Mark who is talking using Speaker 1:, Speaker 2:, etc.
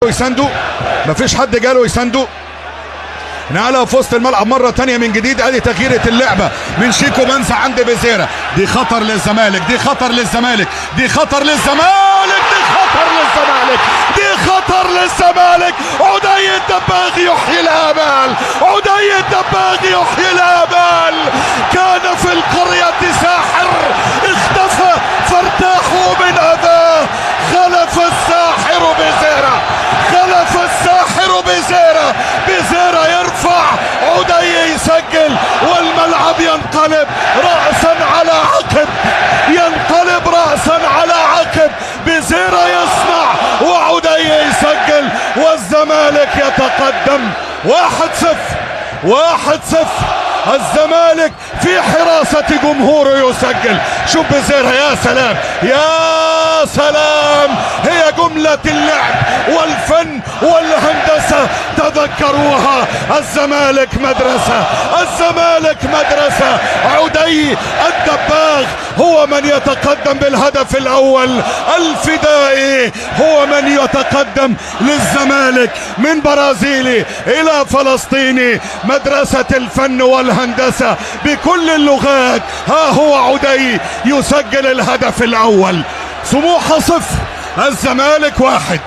Speaker 1: يساندوا، مفيش حد جاله يساندوا. نقلها في وسط الملعب مرة تانية من جديد. ادي تغييرة اللعبة من شيكو بنسى عند بيزيرا. دي خطر للزمالك، دي خطر للزمالك، دي خطر للزمالك، دي خطر للزمالك، دي خطر للزمالك. عدي الدباغ يحيي الآمال، عدي الدباغ يحيي الآمال. كان في القرية ساحر اختفى فارتاحوا من أذاه. خلف الساحر بيزيرا، خلف الساحر بيزيرا. بيزيرا يرفع، عدي يسجل، والملعب ينقلب رأسا على عقب، ينقلب رأسا على عقب. بيزيرا يصنع وعدي يسجل، والزمالك يتقدم 1-0. 1-0. الزمالك في حراسة جمهوره يسجل. شوف بيزيرا، يا سلام يا سلام. هي جملة اللعب والفن والهندسة تذكروها. الزمالك مدرسة، الزمالك مدرسة. عدي الدباغ هو من يتقدم بالهدف الأول. الفدائي هو من يتقدم للزمالك من برازيلي إلى فلسطيني. مدرسة الفن والهندسة بكل اللغات. ها هو عدي يسجل الهدف الأول. سموحة 0 الزمالك 1.